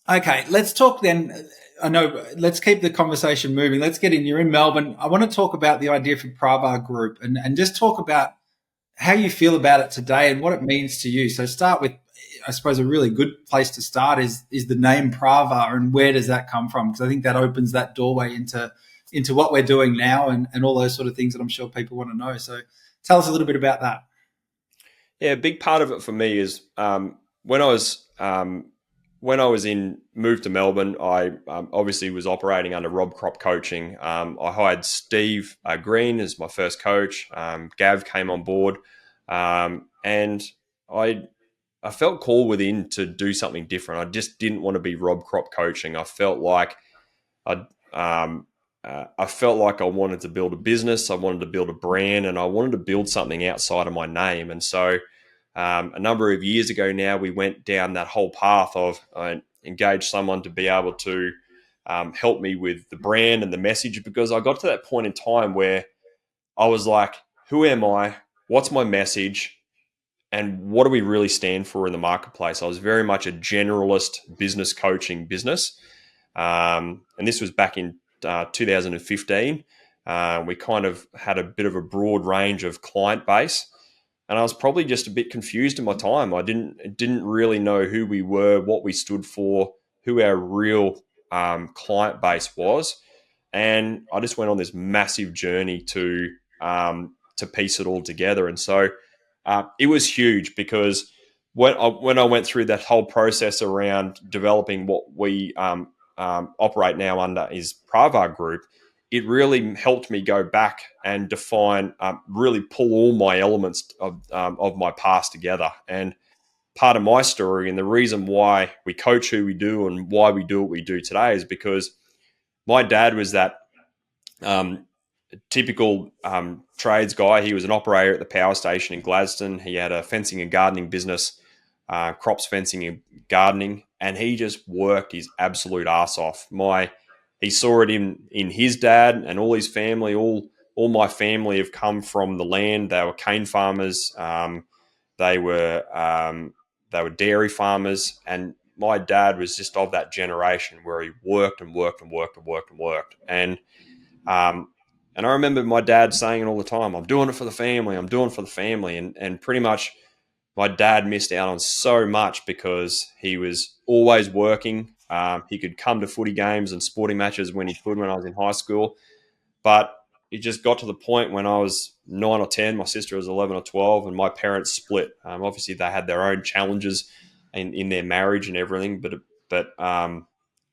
okay, let's talk then. I know. Let's keep the conversation moving. Let's get in. You're in Melbourne. I want to talk about the idea for Pravar Group and just talk about how you feel about it today and what it means to you. So start with, I suppose, a really good place to start is the name Pravar and where does that come from? Because I think that opens that doorway into what we're doing now and all those sort of things that I'm sure people want to know. So tell us a little bit about that. Yeah, a big part of it for me is when I was in moved to Melbourne. I obviously was operating under Rob Kropp coaching. I hired Steve Green as my first coach. Gav came on board, and I I felt called within to do something different. I just didn't want to be Rob Kropp coaching. I I felt like I wanted to build a business. I wanted to build a brand, and I wanted to build something outside of my name. And so, a number of years ago now, we went down that whole path of engage someone to be able to help me with the brand and the message, because I got to that point in time where I was like, who am I? What's my message? And what do we really stand for in the marketplace? I was very much a generalist business coaching business. And this was back in 2015. We kind of had a bit of a broad range of client base, and I was probably just a bit confused in my time. I didn't really know who we were, what we stood for, who our real client base was, and I just went on this massive journey to piece it all together. And so it was huge, because when I went through that whole process around developing what we operate now under is Pravar Group, it really helped me go back and define, really pull all my elements of my past together. And part of my story and the reason why we coach who we do and why we do what we do today is because my dad was that um, typical trades guy. He was an operator at the power station in Gladstone. He had a fencing and gardening business, Kropp's fencing and gardening, and he just worked his absolute ass off. He saw it in his dad and all his family. All my family have come from the land. They were cane farmers. They were they were dairy farmers, and my dad was just of that generation where he worked and worked and worked and worked and worked. Um, and I remember my dad saying it all the time, I'm doing it for the family, I'm doing it for the family. And pretty much my dad missed out on so much because he was always working. He could come to footy games and sporting matches when he could when I was in high school. But it just got to the point when I was 9 or 10, my sister was 11 or 12, and my parents split. Obviously, they had their own challenges in their marriage and everything, but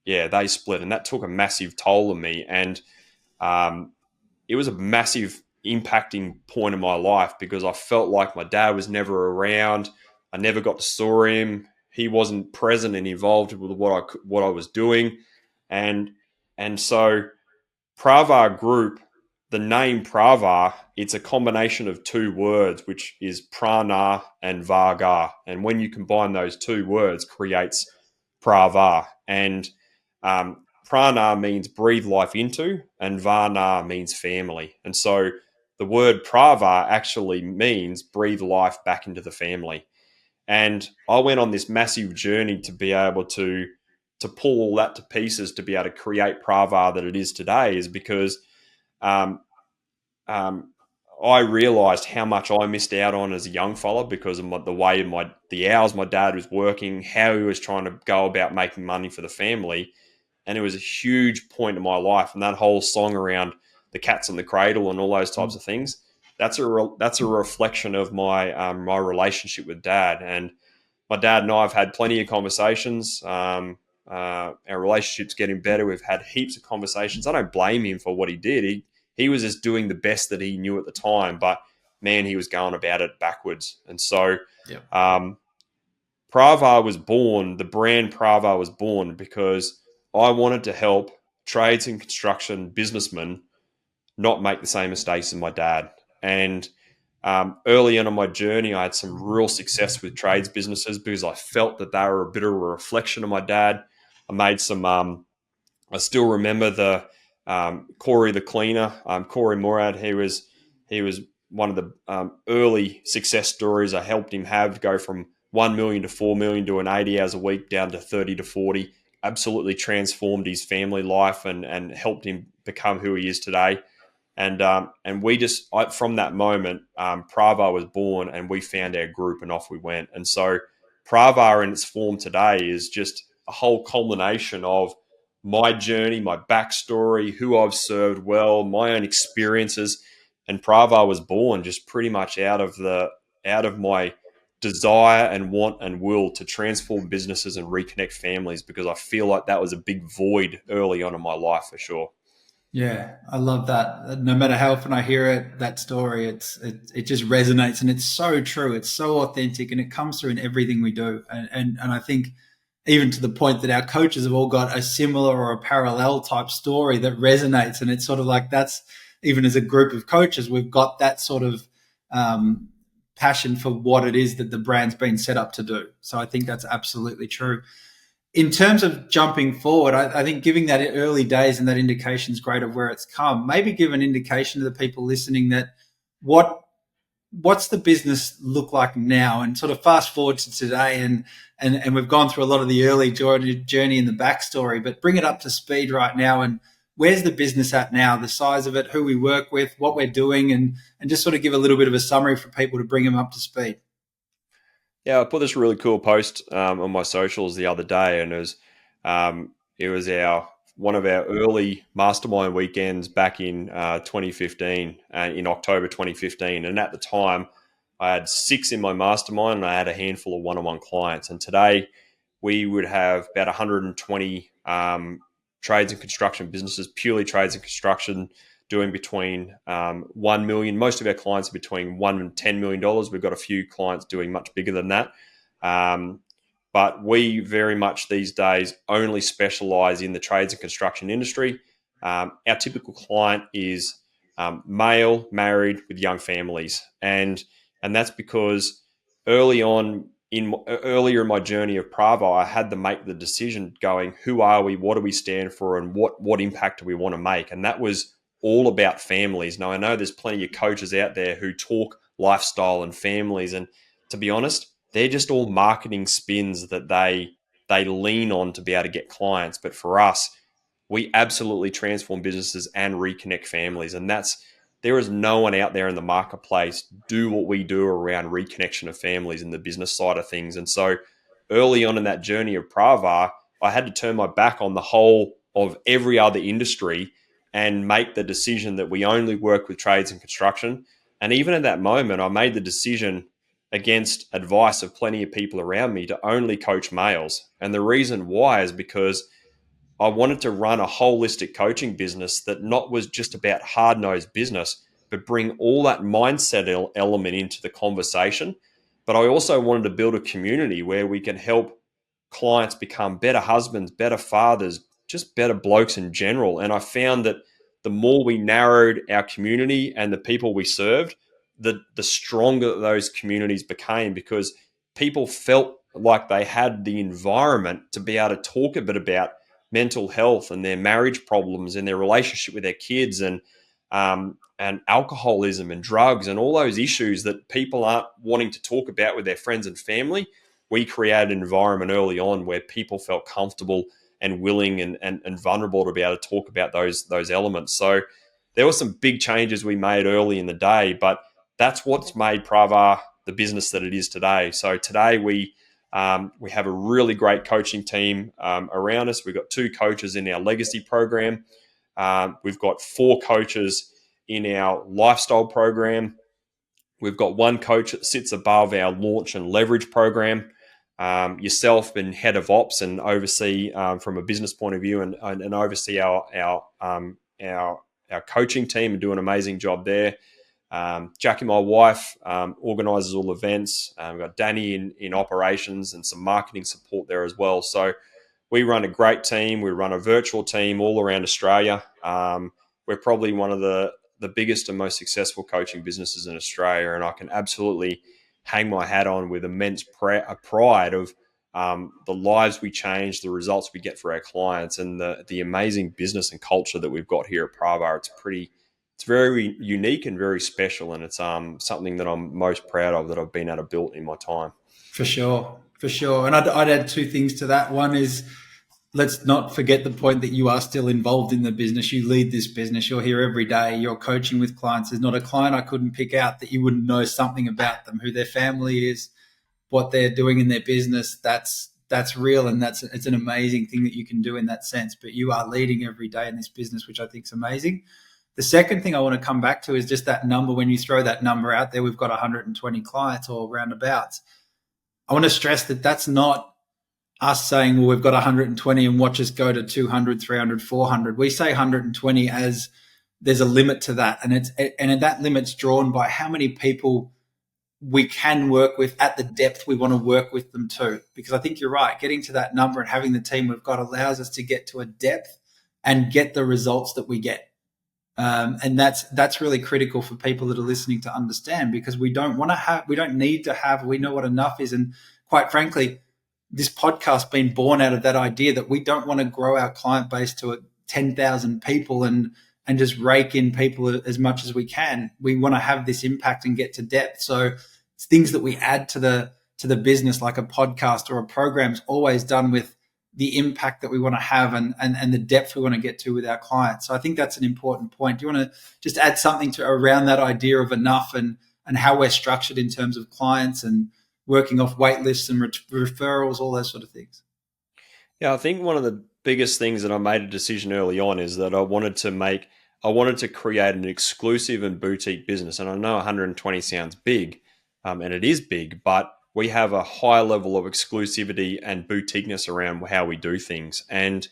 yeah, they split, and that took a massive toll on me. And um, it was a massive impacting point in my life because I felt like my dad was never around. I never got to saw him. He wasn't present and involved with what I was doing, and so Pravar Group, the name Pravar, it's a combination of two words, which is prana and varga. And when you combine those two words, creates Pravar. And prana means breathe life into, and varna means family. And so the word Pravar actually means breathe life back into the family. And I went on this massive journey to be able to pull all that to pieces to be able to create Pravar that it is today, is because um, um, I realised how much I missed out on as a young fella because of the hours my dad was working, how he was trying to go about making money for the family, and it was a huge point in my life. And that whole song around the cats in the cradle and all those types of things, that's a reflection of my relationship with dad. And my dad and I have had plenty of conversations. Our relationship's getting better. We've had heaps of conversations. I don't blame him for what he did. He was just doing the best that he knew at the time, but man, he was going about it backwards. And so Yeah. Pravar was born, the brand Pravar was born because I wanted to help trades and construction businessmen not make the same mistakes as my dad. And early on in my journey, I had some real success with trades businesses because I felt that they were a bit of a reflection of my dad. I made some. I still remember the Corey the cleaner, Corey Morad. He was one of the early success stories I helped him have go from 1 million to 4 million, doing 80 hours a week down to 30 to 40. Absolutely transformed his family life and helped him become who he is today. And we just from that moment, Pravar was born, and we found our group, and off we went. And so Pravar in its form today is just a whole culmination of my journey, my backstory, who I've served well, my own experiences. And Pravar was born just pretty much out of my desire and want and will to transform businesses and reconnect families, because I feel like that was a big void early on in my life for sure. Yeah, I love that. No matter how often I hear it, that story, it just resonates, and it's so true. It's so authentic, and it comes through in everything we do. And I think even to the point that our coaches have all got a similar or a parallel type story that resonates, and it's sort of like that's even as a group of coaches, we've got that sort of um, passion for what it is that the brand's been set up to do. So I think that's absolutely true. In terms of jumping forward, I think giving that early days and that indication is great of where it's come. Maybe give an indication to the people listening that what what's the business look like now, and sort of fast forward to today, and we've gone through a lot of the early journey and the backstory, but bring it up to speed right now, and where's the business at now, the size of it, who we work with, what we're doing, and just sort of give a little bit of a summary for people to bring them up to speed. Yeah, I put this really cool post on my socials the other day, and it was our one of our early mastermind weekends back in 2015, in October 2015. And at the time, I had six in my mastermind, and I had a handful of one-on-one clients. And today, we would have about 120 trades and construction businesses, purely trades and construction, doing between 1 million. Most of our clients are between $1 and $10 million. We've got a few clients doing much bigger than that. Um, but we very much these days only specialize in the trades and construction industry. Our typical client is male, married, with young families, and that's because early on earlier in my journey of Prava, I had to make the decision going, who are we, what do we stand for, and what impact do we want to make? And that was all about families. Now, I know there's plenty of coaches out there who talk lifestyle and families, and to be honest, they're just all marketing spins that they lean on to be able to get clients. But for us, we absolutely transform businesses and reconnect families, and that's there is no one out there in the marketplace do what we do around reconnection of families in the business side of things. And so early on in that journey of Pravar, I had to turn my back on the whole of every other industry and make the decision that we only work with trades and construction. And even at that moment, I made the decision against advice of plenty of people around me to only coach males. And the reason why is because I wanted to run a holistic coaching business that not was just about hard nosed business, but bring all that mindset element into the conversation. But I also wanted to build a community where we can help clients become better husbands, better fathers, just better blokes in general. And I found that the more we narrowed our community and the people we served, the stronger those communities became, because people felt like they had the environment to be able to talk a bit about mental health and their marriage problems and their relationship with their kids, and alcoholism and drugs and all those issues that people aren't wanting to talk about with their friends and family. We created an environment early on where people felt comfortable and willing and vulnerable to be able to talk about those elements. So there were some big changes we made early in the day, but that's what's made Pravar the business that it is today. So today we have a really great coaching team around us. We've got two coaches in our legacy program. We've got four coaches in our lifestyle program. We've got one coach that sits above our launch and leverage program. Yourself and head of ops, and oversee from a business point of view, and oversee our coaching team, and do an amazing job there. Jackie, my wife, organises all events. We've got Danny in operations and some marketing support there as well. So we run a great team. We run a virtual team all around Australia. We're probably one of the biggest and most successful coaching businesses in Australia, and I can absolutely hang my hat on with immense pride of the lives we change, the results we get for our clients, and the amazing business and culture that we've got here at Pravar. It's very unique and very special, and it's something that I'm most proud of that I've been able to build in my time. For sure, for sure. And I'd add two things to that. One is, let's not forget the point that you are still involved in the business. You lead this business. You're here every day. You're coaching with clients. There's not a client I couldn't pick out that you wouldn't know something about them, who their family is, what they're doing in their business. That's real, and it's an amazing thing that you can do in that sense. But you are leading every day in this business, which I think is amazing. The second thing I want to come back to is just that number. When you throw that number out there, we've got 120 clients or roundabouts. I want to stress that that's not us saying, well, we've got 120 and watch us go to 200, 300, 400. We say 120 as there's a limit to that. And that limit's drawn by how many people we can work with at the depth we want to work with them to. Because I think you're right. Getting to that number and having the team we've got allows us to get to a depth and get the results that we get. And that's really critical for people that are listening to understand, because we don't need to have, we know what enough is. And quite frankly, this podcast been born out of that idea that we don't want to grow our client base to 10,000 people and just rake in people as much as we can. We want to have this impact and get to depth. So it's things that we add to the business, like a podcast or a program, is always done with the impact that we want to have and the depth we want to get to with our clients. So I think that's an important point. Do you want to just add something to around that idea of enough and how we're structured in terms of clients and working off wait lists and referrals, all those sort of things? Yeah, I think one of the biggest things that I made a decision early on is that I wanted to create an exclusive and boutique business. And I know 120 sounds big, and it is big, but we have a high level of exclusivity and boutiqueness around how we do things. And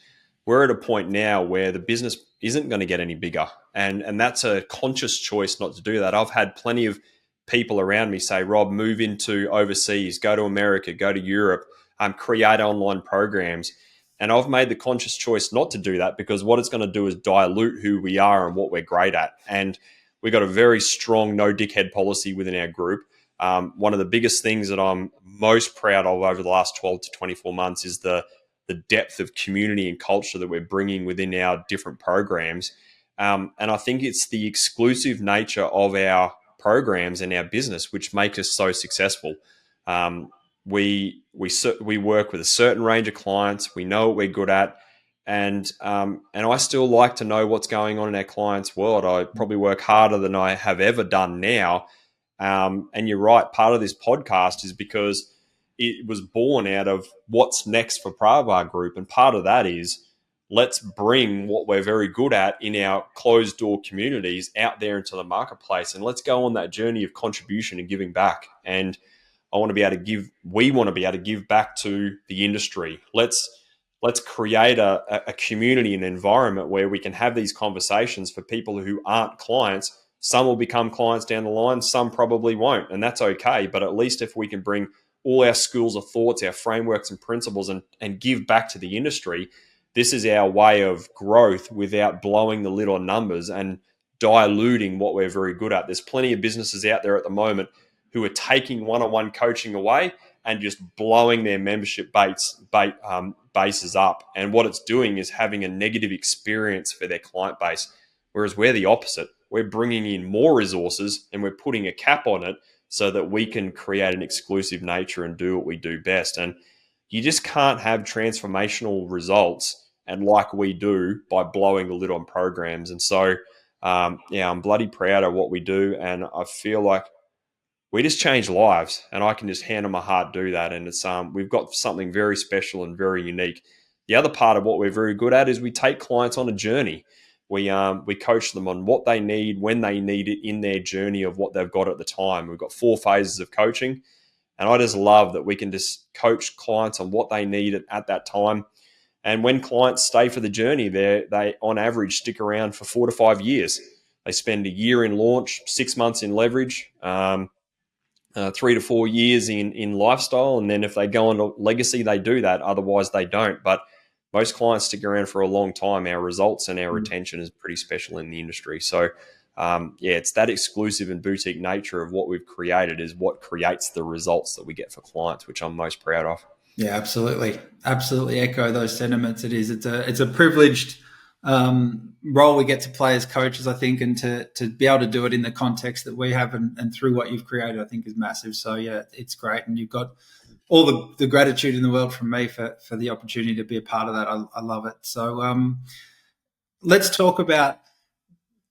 we're at a point now where the business isn't going to get any bigger. And that's a conscious choice not to do that. I've had plenty of people around me say, Rob, move into overseas, go to America, go to Europe, create online programs. And I've made the conscious choice not to do that, because what it's going to do is dilute who we are and what we're great at. And we've got a very strong no dickhead policy within our group. One of the biggest things that I'm most proud of over the last 12 to 24 months is the depth of community and culture that we're bringing within our different programs. And I think it's the exclusive nature of our programs and our business which make us so successful. We work with a certain range of clients. We know what we're good at. And I still like to know what's going on in our clients' world. I probably work harder than I have ever done now. And you're right, part of this podcast is because it was born out of what's next for Pravar Group. And part of that is, let's bring what we're very good at in our closed door communities out there into the marketplace. And let's go on that journey of contribution and giving back. And we want to be able to give back to the industry. Let's create a community and environment where we can have these conversations for people who aren't clients. Some will become clients down the line, some probably won't, and that's okay. But at least if we can bring all our schools of thoughts, our frameworks and principles and give back to the industry, this is our way of growth without blowing the lid on numbers and diluting what we're very good at. There's plenty of businesses out there at the moment who are taking one-on-one coaching away and just blowing their membership bases up. And what it's doing is having a negative experience for their client base, whereas we're the opposite. We're bringing in more resources and we're putting a cap on it so that we can create an exclusive nature and do what we do best. And you just can't have transformational results and like we do by blowing the lid on programs. And so, I'm bloody proud of what we do. And I feel like we just change lives, and I can just hand on my heart do that. And it's we've got something very special and very unique. The other part of what we're very good at is we take clients on a journey. We coach them on what they need, when they need it in their journey of what they've got at the time. We've got 4 phases of coaching, and I just love that we can just coach clients on what they need at that time. And when clients stay for the journey, they on average stick around for 4 to 5 years. They spend a year in launch, 6 months in leverage, 3 to 4 years in lifestyle, and then if they go on to legacy, they do that. Otherwise, they don't. But most clients stick around for a long time. Our results and our retention is pretty special in the industry. So yeah, it's that exclusive and boutique nature of what we've created is what creates the results that we get for clients, which I'm most proud of. Yeah, absolutely, absolutely echo those sentiments. It's a privileged role we get to play as coaches, I think, and to be able to do it in the context that we have and through what you've created, I think, is massive. So yeah, it's great, and you've got all the gratitude in the world from me for the opportunity to be a part of that. I love it. So let's talk about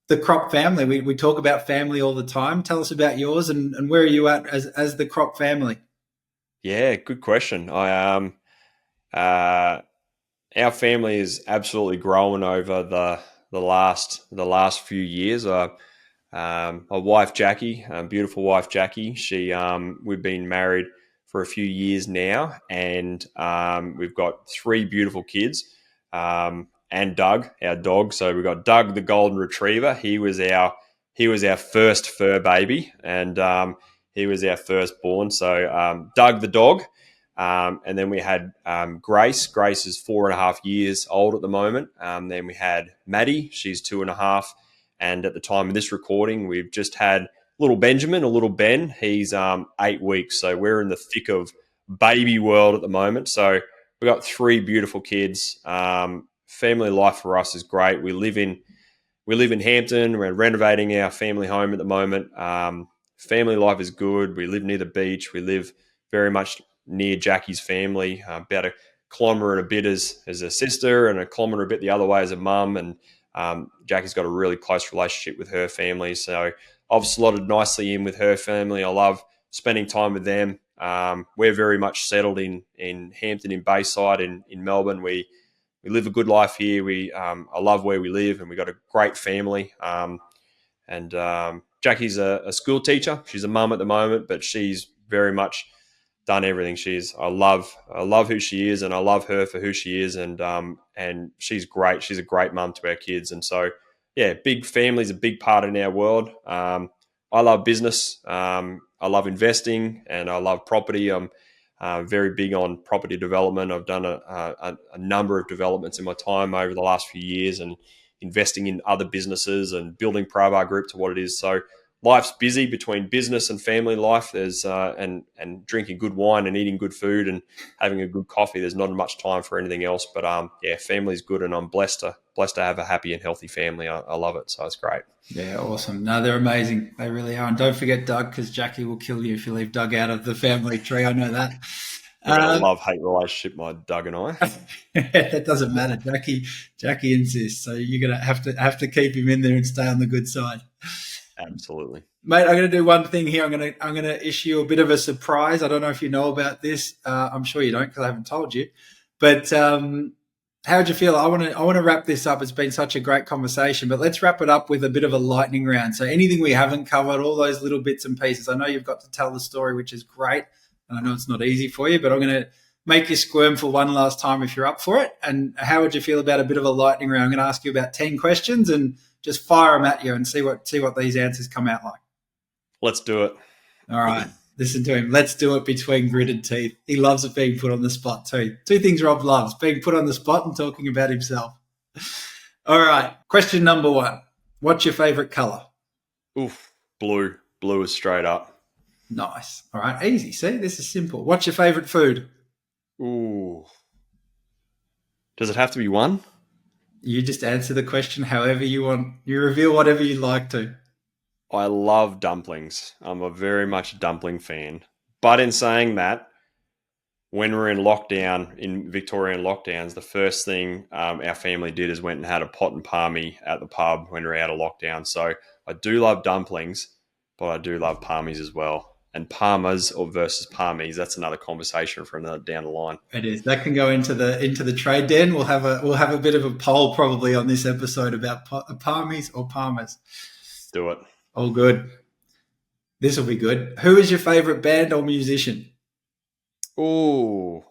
the Kropp family. We talk about family all the time. Tell us about yours and where are you at as the Kropp family? Yeah, good question. Uh, our family is absolutely grown over the last few years. My wife Jackie, beautiful wife Jackie. We've been married for a few years now, and we've got three beautiful kids, and Doug, our dog. So we've got Doug, the golden retriever. He was our first fur baby, and he was our firstborn. So Doug, the dog. And then we had Grace. Grace is 4.5 years old at the moment. Then we had Maddie. She's 2.5. And at the time of this recording, we've just had little Benjamin, or little Ben. He's 8 weeks. So we're in the thick of baby world at the moment. So we've got three beautiful kids. Family life for us is great. We live in Hampton. We're renovating our family home at the moment. Family life is good. We live near the beach. We live very much near Jackie's family, about a kilometre and a bit as a sister, and a kilometre and a bit the other way as a mum. And Jackie's got a really close relationship with her family. So I've slotted nicely in with her family. I love spending time with them. We're very much settled in Hampton, in Bayside, in Melbourne. We live a good life here. I love where we live, and we got a great family. And Jackie's a school teacher. She's a mum at the moment, but she's very much done everything. I love who she is, and I love her for who she is, and she's great. She's a great mum to our kids, and so yeah, big family is a big part in our world. I love business. I love investing, and I love property. I'm very big on property development. I've done a number of developments in my time over the last few years, and investing in other businesses and building Pravar Group to what it is. So life's busy between business and family life. There's and drinking good wine and eating good food and having a good coffee. There's not much time for anything else. But yeah, family's good, and I'm blessed to have a happy and healthy family. I love it, so it's great. Yeah, awesome. No, they're amazing. They really are. And don't forget Doug, because Jackie will kill you if you leave Doug out of the family tree. I know that. We've got a Um, love-hate relationship, my Doug and I. that doesn't matter. Jackie insists, so you're gonna have to keep him in there and stay on the good side. Absolutely. Mate, I'm going to do one thing here. I'm going to issue a bit of a surprise. I don't know if you know about this. I'm sure you don't because I haven't told you. But how'd you feel? I want to wrap this up. It's been such a great conversation, but let's wrap it up with a bit of a lightning round. So anything we haven't covered, all those little bits and pieces. I know you've got to tell the story, which is great. And I know it's not easy for you, but I'm going to make you squirm for one last time if you're up for it. And how would you feel about a bit of a lightning round? I'm going to ask you about 10 questions and just fire them at you and see what these answers come out like. Let's do it. All right. Listen to him. Let's do it between gritted teeth. He loves it being put on the spot too. Two things Rob loves, being put on the spot and talking about himself. All right. Question number one. What's your favourite colour? Oof, blue. Blue is straight up. Nice. All right. Easy. See, this is simple. What's your favourite food? Ooh. Does it have to be one? You just answer the question however you want. You reveal whatever you'd like to. I love dumplings. I'm a very much dumpling fan. But in saying that, when we're in lockdown, in Victorian lockdowns, the first thing our family did is went and had a pot and palmy at the pub when we were out of lockdown. So I do love dumplings, but I do love palmies as well. And palmas or versus palmies, that's another conversation for another down the line. It is. That can go into the trade den. We'll have a bit of a poll probably on this episode about palmies or palmers. Do it. All good. This will be good. Who is your favourite band or musician? Ooh,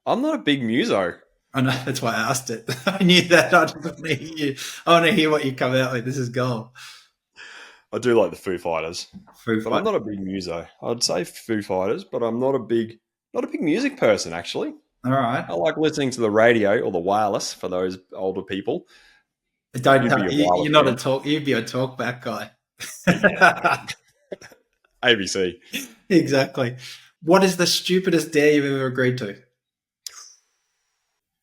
I'm not a big muso. I know, that's why I asked it. I knew that. I want to hear what you come out with. This is gold. I do like the Foo Fighters, Foo but I'm Fight. not a big muso. I'd say Foo Fighters, but I'm not a big music person actually. All right. I like listening to the radio or the wireless for those older people. Don't You'd be a you're wireless not a fan. talk. You'd be a talk back guy. Yeah, ABC. Exactly. What is the stupidest dare you've ever agreed to?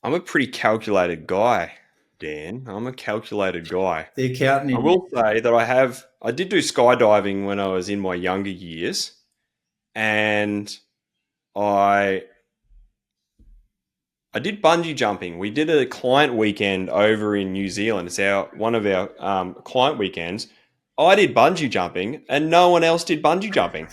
I'm a pretty calculated guy, Dan. I'm a calculated guy. The accountant I in you. will say that I did do skydiving when I was in my younger years, and I I did bungee jumping. We did a client weekend over in New Zealand. It's one of our client weekends. I did bungee jumping, and no one else did bungee jumping.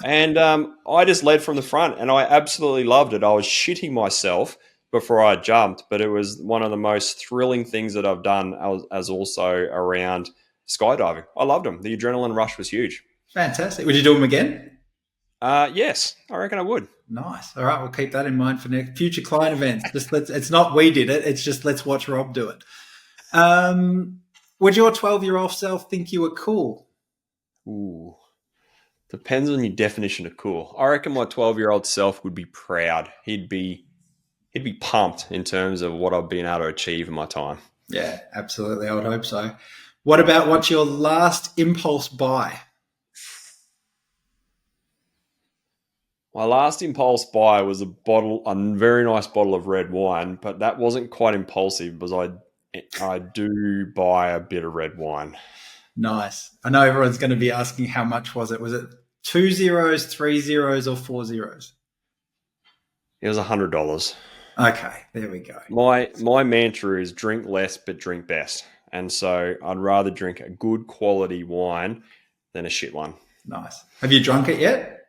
And I just led from the front, and I absolutely loved it. I was shitting myself before I jumped, but it was one of the most thrilling things that I've done as also around skydiving. I loved them. The adrenaline rush was huge. Fantastic. Would you do them again? Yes, I reckon I would. Nice. All right, we'll keep that in mind for next future client events. Just let's. It's not we did it. It's just let's watch Rob do it. Would your 12-year-old self think you were cool? Ooh. Depends on your definition of cool. I reckon my 12-year-old self would be proud. He'd be pumped in terms of what I've been able to achieve in my time. Yeah, absolutely. I would hope so. What about what's your last impulse buy? My last impulse buy was a very nice bottle of red wine, but that wasn't quite impulsive because I do buy a bit of red wine. Nice. I know everyone's going to be asking how much was it? Was it 2 zeros, 3 zeros, or 4 zeros? It was $100. Okay, there we go. My mantra is drink less but drink best, and so I'd rather drink a good quality wine than a shit one. Nice. Have you drunk it yet?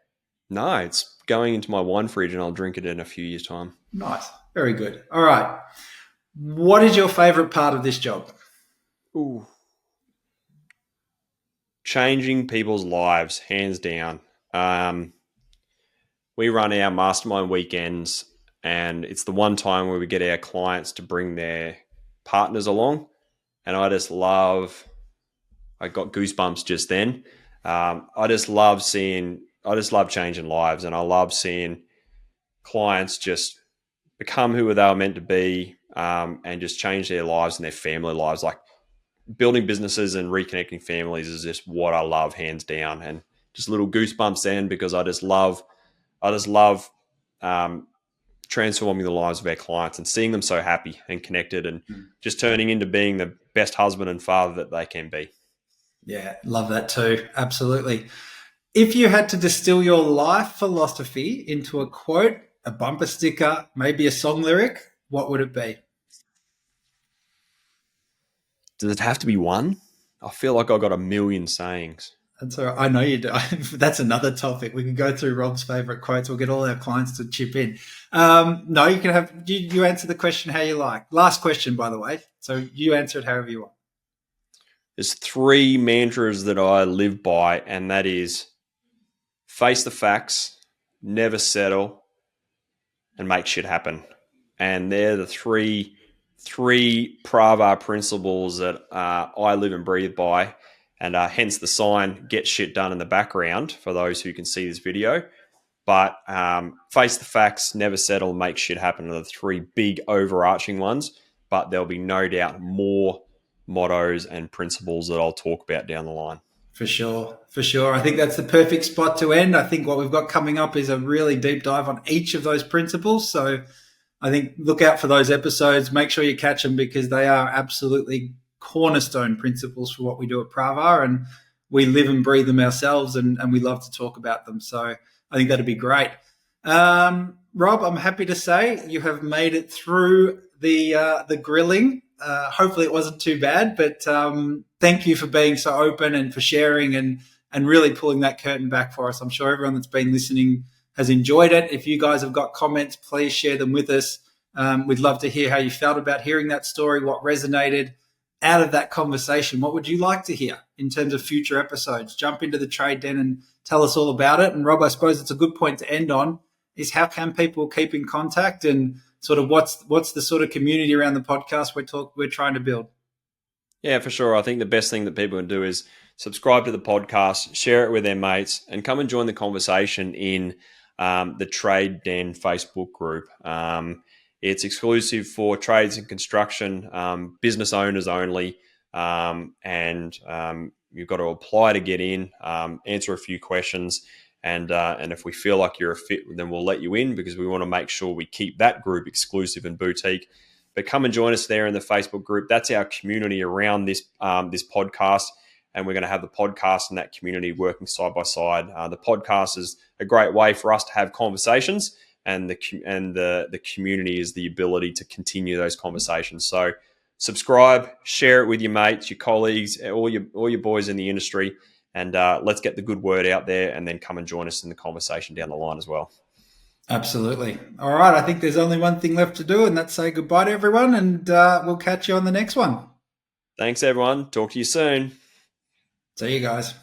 No, it's going into my wine fridge, and I'll drink it in a few years' time. Nice. Very good. All right. What is your favorite part of this job? Ooh. Changing people's lives, hands down. We run our mastermind weekends, and it's the one time where we get our clients to bring their partners along. And I got goosebumps just then. I just love changing lives, and I love seeing clients just become who they were meant to be, and just change their lives and their family lives. Like building businesses and reconnecting families is just what I love, hands down. And just little goosebumps then because I just love transforming the lives of our clients and seeing them so happy and connected and just turning into being the best husband and father that they can be. Yeah, love that too. Absolutely. If you had to distill your life philosophy into a quote, a bumper sticker, maybe a song lyric, what would it be? Does it have to be one? I feel like I've got a million sayings. That's all right. I know you do. That's another topic. We can go through Rob's favorite quotes. We'll get all our clients to chip in. No, you can have you answer the question how you like. Last question, by the way. So you answer it however you want. There's three mantras that I live by, and that is face the facts, never settle, and make shit happen. And they're the three Pravar principles that I live and breathe by, and hence the sign "Get shit done" in the background for those who can see this video. But face the facts, never settle, make shit happen are the three big overarching ones. But there'll be no doubt more mottos and principles that I'll talk about down the line. For sure. For sure. I think that's the perfect spot to end. I think what we've got coming up is a really deep dive on each of those principles. So I think look out for those episodes. Make sure you catch them because they are absolutely cornerstone principles for what we do at Pravar, and we live and breathe them ourselves, and we love to talk about them. So I think that'd be great. Rob, I'm happy to say you have made it through the grilling. Hopefully it wasn't too bad, but thank you for being so open and for sharing and really pulling that curtain back for us. I'm sure everyone that's been listening has enjoyed it. If you guys have got comments, please share them with us. We'd love to hear how you felt about hearing that story, what resonated out of that conversation. What would you like to hear in terms of future episodes? Jump into the trade den and tell us all about it. And Rob, I suppose it's a good point to end on is how can people keep in contact and sort of what's the sort of community around the podcast we're trying to build? Yeah, for sure. I think the best thing that people can do is subscribe to the podcast, share it with their mates, and come and join the conversation in the Trade Den Facebook group. It's exclusive for trades and construction, business owners only, and you've got to apply to get in, answer a few questions, and if we feel like you're a fit, then we'll let you in, because we want to make sure we keep that group exclusive and boutique. But come and join us there in the Facebook group. That's our community around this podcast, and we're going to have the podcast and that community working side by side. The podcast is a great way for us to have conversations, and the community is the ability to continue those conversations. So subscribe, share it with your mates, your colleagues, all your boys in the industry, and let's get the good word out there, and then come and join us in the conversation down the line as well. Absolutely. All right. I think there's only one thing left to do, and that's say goodbye to everyone, and we'll catch you on the next one. Thanks, everyone. Talk to you soon. See you guys.